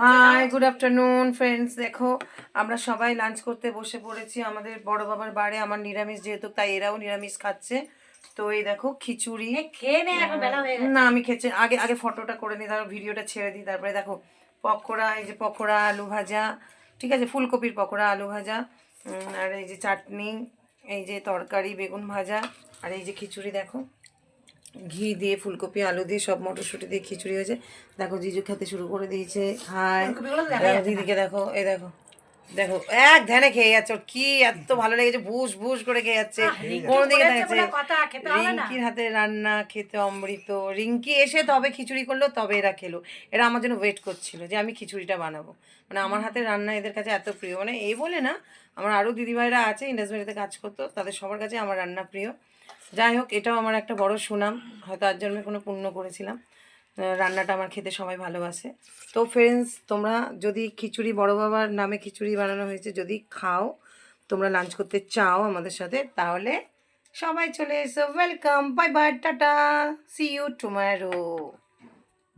High, good afternoon friends. দেখো আমরা সবাই লাঞ্চ করতে বসে পড়েছি আমাদের বড় বাবার বাড়ি। আমার নিরামিষ যেহেতু, তাই এরাও নিরামিষ খাচ্ছে। তো এই দেখো খিচুড়ি। না, আমি খেয়েছি। আগে আগে ফটোটা করে নিই, তারপর ভিডিওটা ছেড়ে দিই। তারপরে দেখো পকোড়া, এই যে পকোড়া আলু ভাজা, ঠিক আছে, ফুলকপির পকোড়া আলু ভাজা, আর এই যে চাটনি, এই যে তরকারি বেগুন ভাজা, আর এই যে খিচুড়ি। দেখো ঘি দিয়ে ফুলকপি আলু দিয়ে সব মটরশুঁটি দিয়ে খিচুড়ি হয়েছে। দেখো জিজু খেতে শুরু করে দিয়েছে। হাই দিদিকে দেখো, এই দেখো দেখো এক ধ্যানে খেয়ে যাচ্ছে। ওর কি এত ভালো লেগেছে, ভুস ভুস করে খেয়ে যাচ্ছে। কোন দিকে দেখেছে রিঙ্কির হাতে রান্না খেতে অমৃত। রিঙ্কি এসে তবে খিচুড়ি করলো, তবে এরা খেলো। এরা আমার জন্য ওয়েট করছিল যে আমি খিচুড়িটা বানাবো। মানে আমার হাতের রান্না এদের কাছে এত প্রিয়। মানে এই বলে না, আমার আরও দিদিভাইরা আছে ইন্ডাস্ট্রিতে কাজ করতো, তাদের সবার কাছে আমার রান্না প্রিয়। যাই হোক, এটাও আমার একটা বড় সুনাম, হয়তো আজ জন্মে কোনো পুণ্য করেছিলাম। রান্নাটা আমার খেতে সবাই ভালোবাসে। তো ফ্রেন্ডস, তোমরা যদি খিচুড়ি, বড় বাবার নামে খিচুড়ি বানানো হয়েছে, যদি খাও, তোমরা লাঞ্চ করতে চাও আমাদের সাথে, তাহলে সবাই চলে এসো। Welcome, bye bye, tata, see you tomorrow.